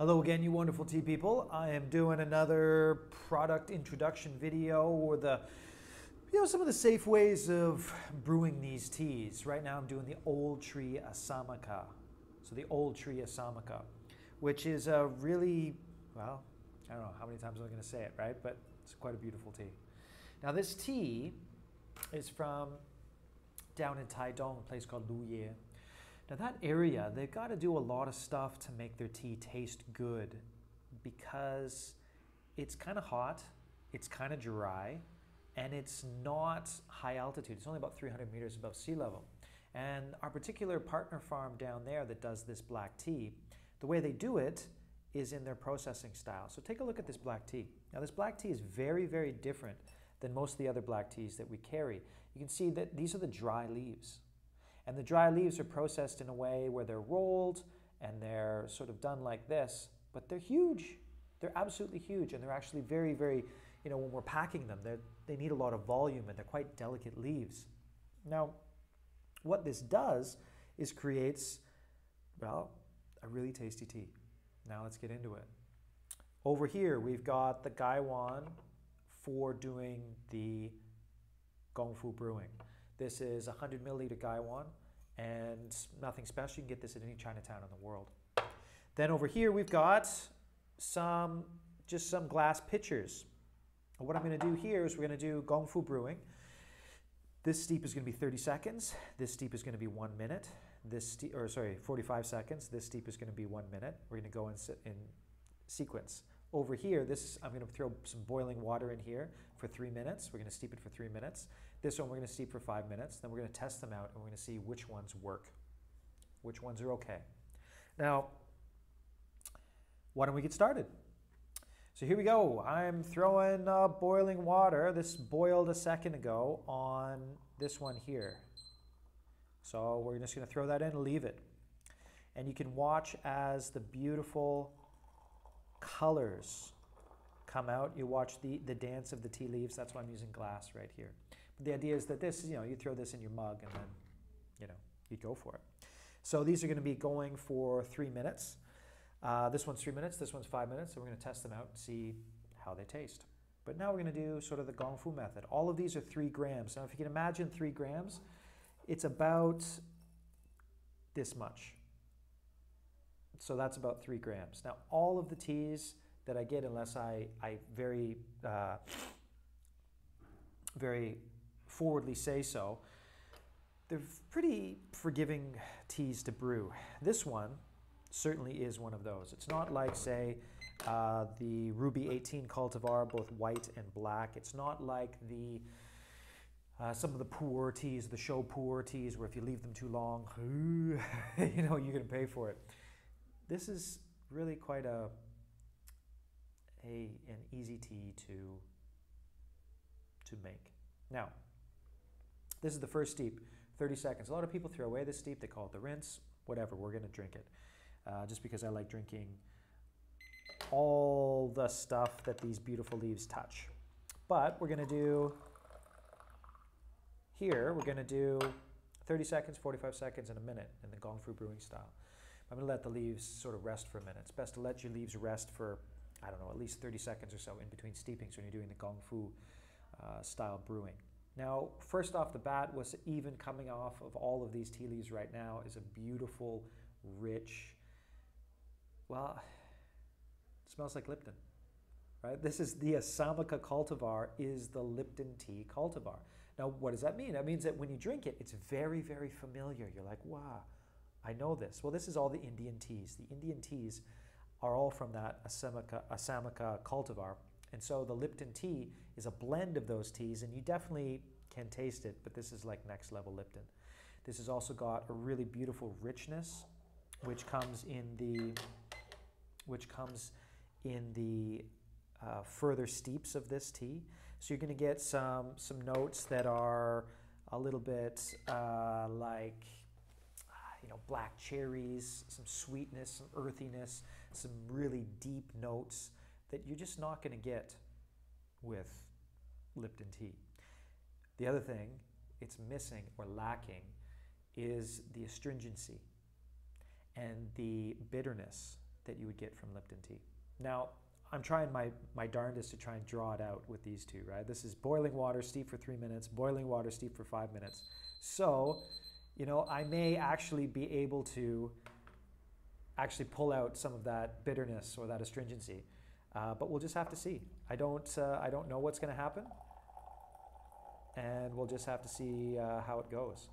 Hello again, you wonderful tea people. I am doing another product introduction video or some of the safe ways of brewing these teas. Right now I'm doing the Old Tea Assamica. So the Old Tea Assamica, which is a really, well, I don't know how many times I'm going to say it, right? But it's quite a beautiful tea. Now this tea is from down in Taidong, a place called Luye. Now that area, they've got to do a lot of stuff to make their tea taste good because it's kind of hot, it's kind of dry, and it's not high altitude. It's only about 300 meters above sea level. And our particular partner farm down there that does this black tea, the way they do it is in their processing style. So take a look at this black tea. Now this black tea is very, very different than most of the other black teas that we carry. You can see that these are the dry leaves. And the dry leaves are processed in a way where they're rolled and they're sort of done like this, but they're huge. They're absolutely huge, and they're actually very, very, when we're packing them, they need a lot of volume and they're quite delicate leaves. Now, what this does is creates, well, a really tasty tea. Now let's get into it. Over here, we've got the Gaiwan for doing the Gongfu brewing. This is a 100 milliliter Gaiwan and nothing special. You can get this at any Chinatown in the world. Then over here we've got just some glass pitchers. And what I'm going to do here is we're going to do Gongfu brewing. This steep is going to be 30 seconds. This steep is going to be 1 minute. 45 seconds. This steep is going to be 1 minute. We're going to go in sequence. Over here, I'm going to throw some boiling water in here for 3 minutes. We're going to steep it for 3 minutes. This one we're going to steep for 5 minutes. Then we're going to test them out and we're going to see which ones work, which ones are okay. Now, why don't we get started? So here we go. I'm throwing boiling water. This boiled a second ago on this one here. So we're just going to throw that in and leave it. And you can watch as the beautiful colors come out. You watch the dance of the tea leaves. That's why I'm using glass right here. But the idea is that this, you throw this in your mug and then, you go for it. So these are going to be going for 3 minutes. This one's 3 minutes, this one's 5 minutes. So we're going to test them out and see how they taste. But now we're going to do sort of the Gongfu method. All of these are 3 grams. Now if you can imagine 3 grams, it's about this much. So that's about 3 grams. Now, all of the teas that I get, unless I very forwardly say so, they're pretty forgiving teas to brew. This one certainly is one of those. It's not like, say, the Ruby 18 cultivar, both white and black. It's not like some of the pu'er teas, the show pu'er teas, where if you leave them too long, you're going to pay for it. This is really quite an easy tea to make. Now, this is the first steep, 30 seconds. A lot of people throw away this steep. They call it the rinse. Whatever, we're going to drink it. Just because I like drinking all the stuff that these beautiful leaves touch. But we're going to do, here, we're going to do 30 seconds, 45 seconds, and a minute in the Gongfu brewing style. I'm going to let the leaves sort of rest for a minute. It's best to let your leaves rest for, I don't know, at least 30 seconds or so in between steepings when you're doing the Gongfu style brewing. Now, first off the bat, what's even coming off of all of these tea leaves right now is a beautiful, rich, well, it smells like Lipton, right? This is the Assamica cultivar is the Lipton tea cultivar. Now, what does that mean? That means that when you drink it, it's very, very familiar. You're like, wow, I know this. Well, this is all the Indian teas. The Indian teas are all from that Assamica cultivar. And so the Lipton tea is a blend of those teas, and you definitely can taste it, but this is like next level Lipton. This has also got a really beautiful richness, which comes in the further steeps of this tea. So you're going to get some notes that are a little bit like black cherries, some sweetness, some earthiness, some really deep notes that you're just not going to get with Lipton tea. The other thing it's missing or lacking is the astringency and the bitterness that you would get from Lipton tea. Now, I'm trying my darndest to try and draw it out with these two, right? This is boiling water, steep for 3 minutes, boiling water, steep for 5 minutes. So, you know, I may actually be able to actually pull out some of that bitterness or that astringency, but we'll just have to see. I don't know what's going to happen, and we'll just have to see how it goes.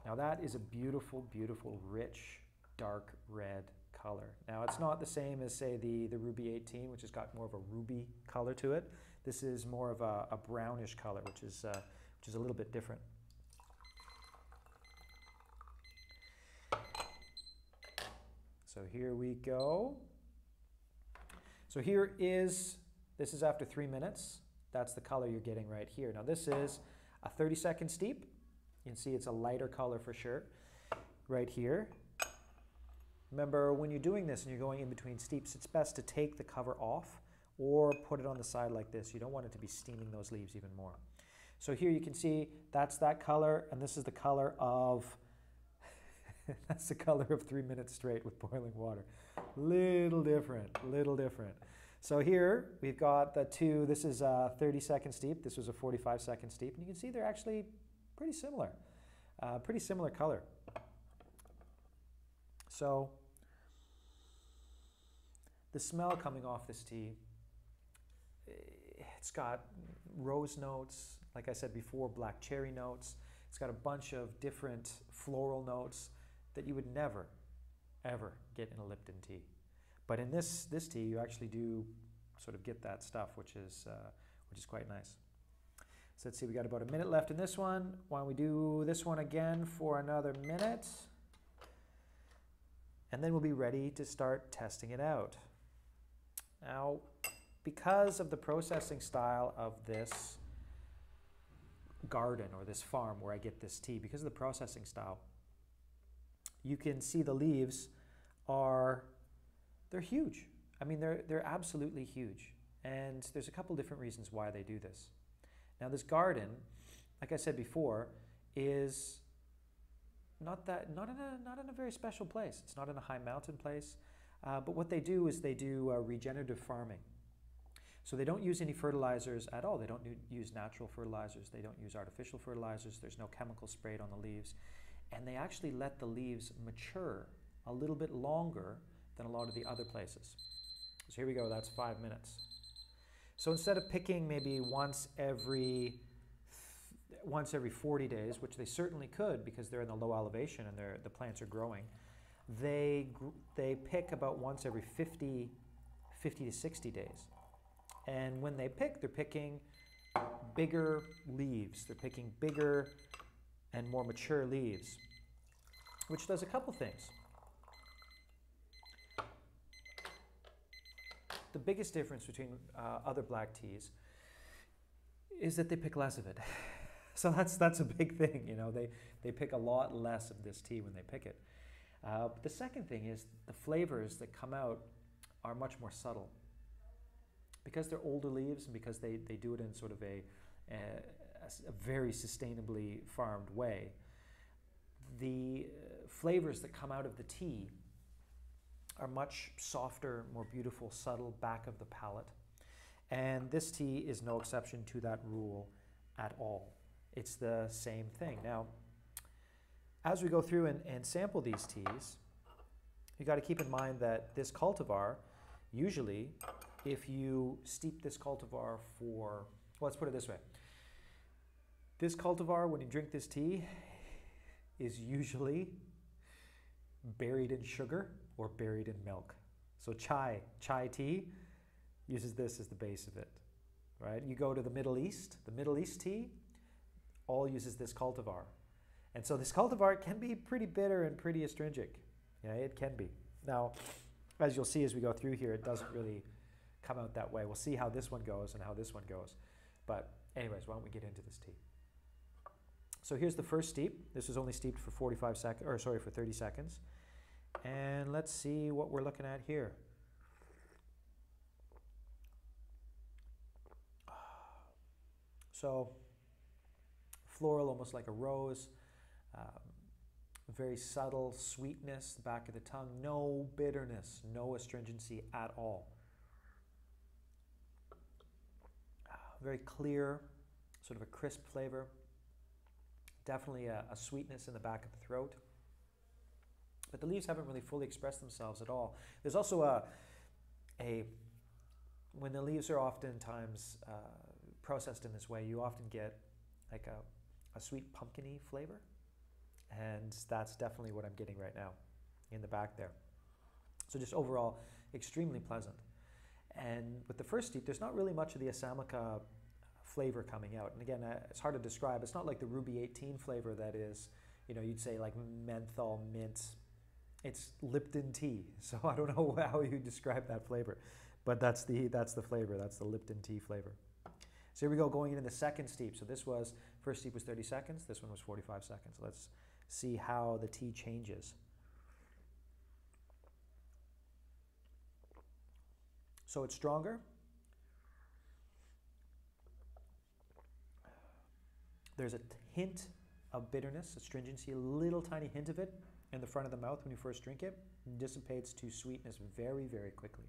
Now that is a beautiful, beautiful, rich, dark red color. Now it's not the same as, say, the Ruby 18, which has got more of a ruby color to it. This is more of a brownish color, which is a little bit different. So here we go. So this is after 3 minutes. That's the color you're getting right here. Now this is a 30-second steep. You can see it's a lighter color for sure right here. Remember, when you're doing this and you're going in between steeps, it's best to take the cover off or put it on the side like this. You don't want it to be steaming those leaves even more. So here you can see that's that color, and this is the color of that's the color of 3 minutes straight with boiling water. Little different, little different. So here we've got the two. This is a 30-second steep. This was a 45-second steep. And you can see they're actually pretty similar color. So the smell coming off this tea, it's got rose notes, like I said before, black cherry notes. It's got a bunch of different floral notes that you would never, ever get in a Lipton tea. But in this tea, you actually do sort of get that stuff, which is quite nice. So let's see, we got about a minute left in this one. Why don't we do this one again for another minute? And then we'll be ready to start testing it out. Now, because of the processing style of this garden or this farm where I get this tea, because of the processing style, you can see the leaves they're huge. I mean, they're absolutely huge. And there's a couple different reasons why they do this. Now, this garden, like I said before, is not in a very special place. It's not in a high mountain place. But what they do is they do regenerative farming. So they don't use any fertilizers at all. They don't use natural fertilizers. They don't use artificial fertilizers. There's no chemical sprayed on the leaves. And they actually let the leaves mature a little bit longer than a lot of the other places. So here we go, that's 5 minutes. So instead of picking maybe once every 40 days, which they certainly could because they're in the low elevation and the plants are growing, they pick about once every 50 to 60 days. And when they pick, they're picking bigger leaves. They're picking bigger and more mature leaves, which does a couple things. The biggest difference between other black teas is that they pick less of it. So that's a big thing, you know. They pick a lot less of this tea when they pick it. But the second thing is the flavors that come out are much more subtle. Because they're older leaves and because they do it in sort of a very sustainably farmed way, the flavors that come out of the tea are much softer, more beautiful, subtle, back of the palate. And this tea is no exception to that rule at all. It's the same thing. Now, as we go through and sample these teas, you got to keep in mind that this cultivar, usually, if you steep this cultivar for, well, let's put it this way. This cultivar, when you drink this tea, is usually buried in sugar or buried in milk. So chai tea uses this as the base of it, right? You go to the Middle East tea all uses this cultivar. And so this cultivar can be pretty bitter and pretty astringent. Yeah, it can be. Now, as you'll see as we go through here, it doesn't really come out that way. We'll see how this one goes and how this one goes. But anyways, why don't we get into this tea? So here's the first steep. This was only steeped for 30 seconds. And let's see what we're looking at here. So floral, almost like a rose. very subtle sweetness, the back of the tongue, no bitterness, no astringency at all. Very clear, sort of a crisp flavor. Definitely a sweetness in the back of the throat. But the leaves haven't really fully expressed themselves at all. There's also when the leaves are oftentimes processed in this way, you often get like a sweet pumpkin-y flavor. And that's definitely what I'm getting right now in the back there. So just overall, extremely pleasant. And with the first steep, there's not really much of the Assamica flavor coming out. And again, it's hard to describe. It's not like the Ruby 18 flavor that is, you'd say like menthol, mint. It's Lipton tea. So I don't know how you describe that flavor. But that's the flavor. That's the Lipton tea flavor. So here we go, going into the second steep. So first steep was 30 seconds. This one was 45 seconds. Let's see how the tea changes. So it's stronger. There's a hint of bitterness, astringency, a little tiny hint of it in the front of the mouth when you first drink it. It dissipates to sweetness very, very quickly.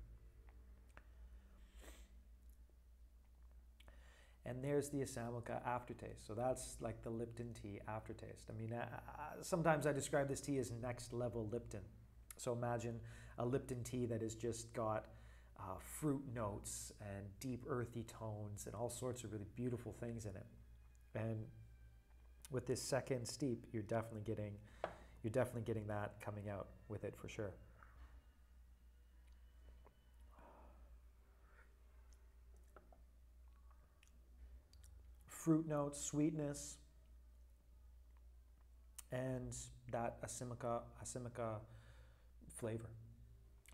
And there's the Assamica aftertaste. So that's like the Lipton tea aftertaste. I mean, sometimes I describe this tea as next level Lipton. So imagine a Lipton tea that has just got fruit notes and deep earthy tones and all sorts of really beautiful things in it. And with this second steep, you're definitely getting that coming out with it for sure. Fruit notes, sweetness, and that Assamica flavor,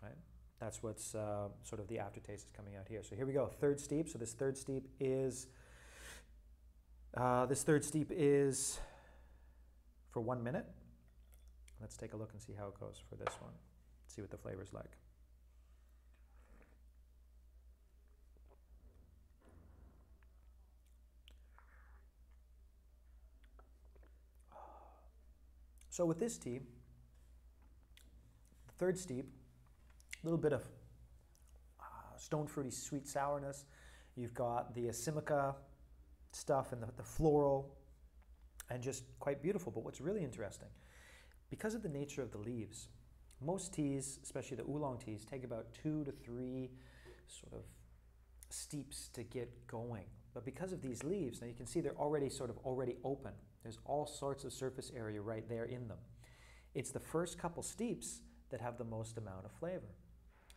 right? That's what's sort of the aftertaste is coming out here. So here we go, third steep. So this third steep is for 1 minute. Let's take a look and see how it goes for this one. See what the flavor's like. So with this tea, the third steep, a little bit of stone fruity sweet sourness. You've got the Assamica stuff and the floral, and just quite beautiful. But what's really interesting, because of the nature of the leaves, most teas, especially the oolong teas, take about 2 to 3 sort of steeps to get going. But because of these leaves, now you can see they're already open. There's all sorts of surface area right there in them. It's the first couple steeps that have the most amount of flavor.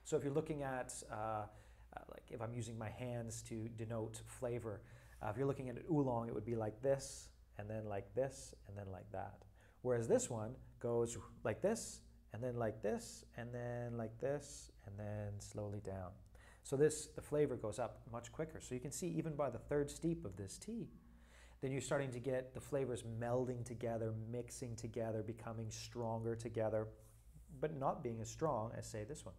So if you're looking at, like if I'm using my hands to denote flavor, if you're looking at an oolong, it would be like this, and then like this, and then like that. Whereas this one goes like this, and then like this, and then like this, and then slowly down. So the flavor goes up much quicker. So you can see even by the third steep of this tea, then you're starting to get the flavors melding together, mixing together, becoming stronger together, but not being as strong as, say, this one,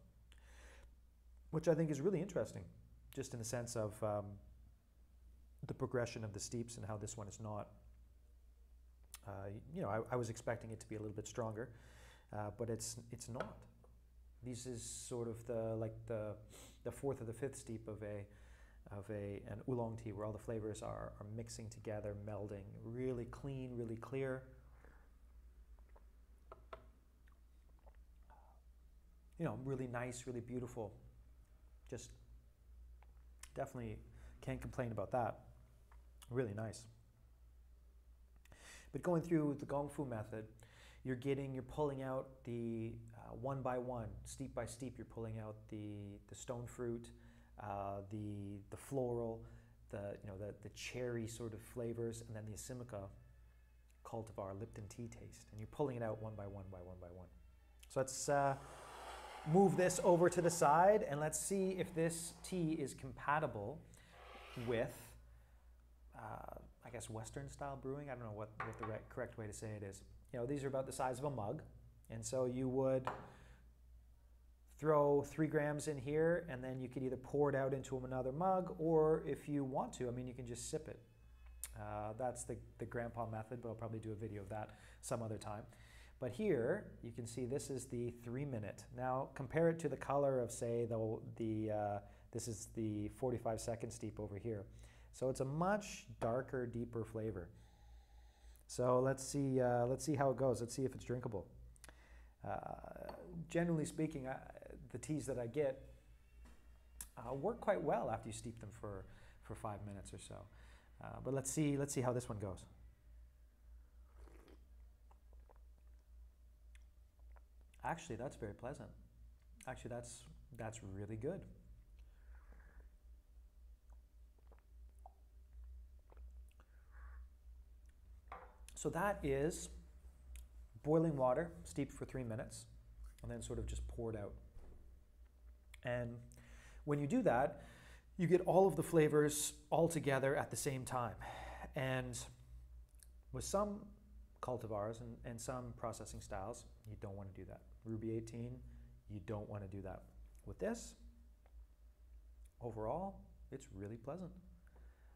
which I think is really interesting, just in the sense of the progression of the steeps and how this one is not. I was expecting it to be a little bit stronger, but it's not. This is sort of the fourth or the fifth steep of an oolong tea, where all the flavors are mixing together, melding, really clean, really clear. Really nice, really beautiful. Just definitely can't complain about that. Really nice. But going through the Gong Fu method, you're pulling out the one by one, steep by steep. You're pulling out the stone fruit, the floral, the cherry sort of flavors, and then the Assamica cultivar Lipton tea taste. And you're pulling it out one by one by one by one. So let's move this over to the side, and let's see if this tea is compatible with, I guess, Western style brewing. I don't know what the correct way to say it is. These are about the size of a mug, and so you would throw 3 grams in here, and then you could either pour it out into another mug, or if you want to, you can just sip it. That's the grandpa method, but I'll probably do a video of that some other time. But here, you can see this is the 3-minute. Now, compare it to the color of, say, this is the 45-second steep over here. So it's a much darker, deeper flavor. So let's see how it goes. Let's see if it's drinkable. Generally speaking, the teas that I get work quite well after you steep them for 5 minutes or so. But let's see how this one goes. Actually, that's very pleasant. Actually, that's really good. So that is boiling water, steeped for 3 minutes, and then sort of just poured out. And when you do that, you get all of the flavors all together at the same time. And with some cultivars and some processing styles, you don't want to do that. Ruby 18, you don't want to do that. With this, overall, it's really pleasant.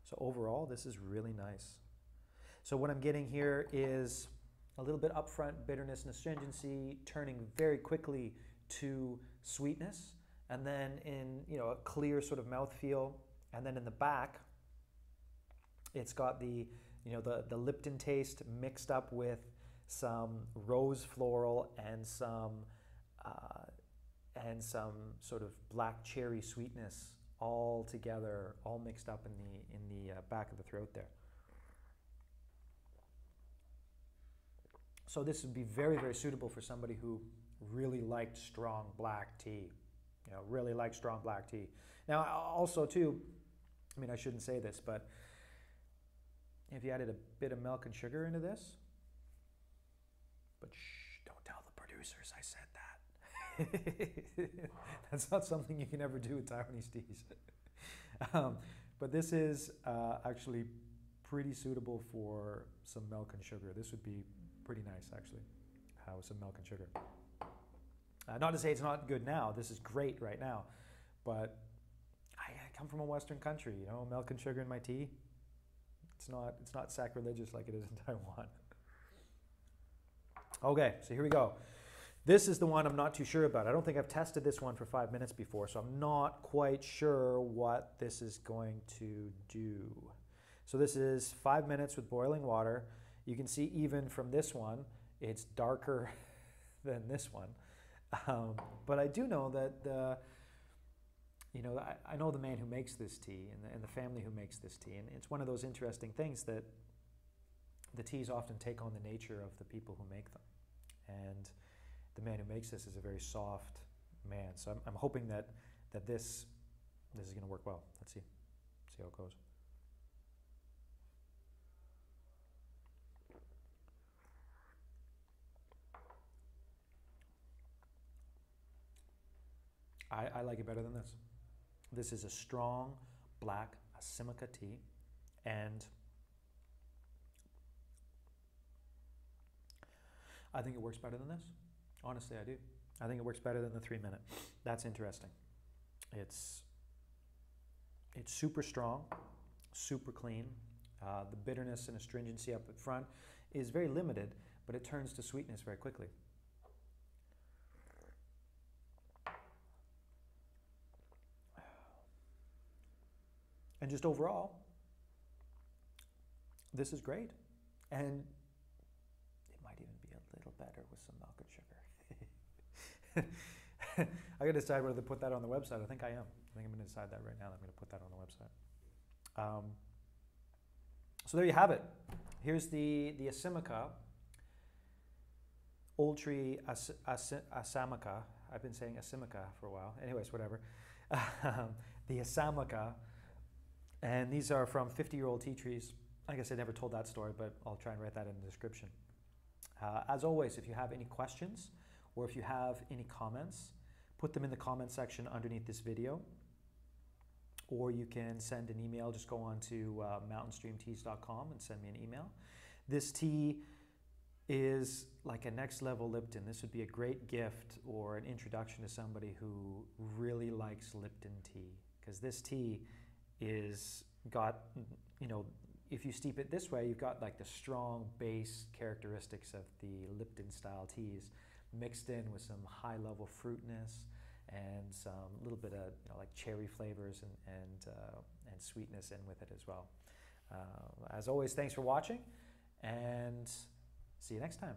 So overall, this is really nice. So what I'm getting here is a little bit upfront bitterness and astringency, turning very quickly to sweetness, and then in a clear sort of mouthfeel, and then in the back, it's got the Lipton taste mixed up with some rose floral and some sort of black cherry sweetness all together, all mixed up in the back of the throat there. So this would be very, very suitable for somebody who really liked strong black tea. Really liked strong black tea. Now, also too, I mean, I shouldn't say this, but if you added a bit of milk and sugar into this, but shh, don't tell the producers I said that. That's not something you can ever do with Taiwanese teas. But this is actually pretty suitable for some milk and sugar. This would be pretty nice, actually, with some milk and sugar. Not to say it's not good now. This is great right now. But I come from a Western country, milk and sugar in my tea. It's not sacrilegious like it is in Taiwan. Okay, so here we go. This is the one I'm not too sure about. I don't think I've tested this one for 5 minutes before, so I'm not quite sure what this is going to do. So this is 5 minutes with boiling water. You can see even from this one, it's darker than this one. But I do know that I know the man who makes this tea and the family who makes this tea, and it's one of those interesting things that the teas often take on the nature of the people who make them. And the man who makes this is a very soft man. So I'm hoping that this is going to work well. Let's see how it goes. I like it better than this. This is a strong black Assamica tea, and I think it works better than this. Honestly, I do. I think it works better than the 3-minute. That's interesting. It's super strong, super clean. The bitterness and astringency up at front is very limited, but it turns to sweetness very quickly. And just overall, this is great. And it might even be a little better with some milk and sugar. I got to decide whether to put that on the website. I think I am. I think I'm going to decide that right now. I'm going to put that on the website. So there you have it. Here's the Assamica, Old Tea Assamica. I've been saying Assamica for a while. Anyways, whatever. The Assamica. And these are from 50-year-old tea trees. I guess I never told that story, but I'll try and write that in the description. As always, if you have any questions or if you have any comments, put them in the comment section underneath this video. Or you can send an email. Just go on to mountainstreamteas.com and send me an email. This tea is like a next level Lipton. This would be a great gift or an introduction to somebody who really likes Lipton tea, because this tea is got, if you steep it this way, you've got like the strong base characteristics of the Lipton style teas mixed in with some high level fruitness and some little bit of like cherry flavors and sweetness in with it as well. As always, thanks for watching, and see you next time.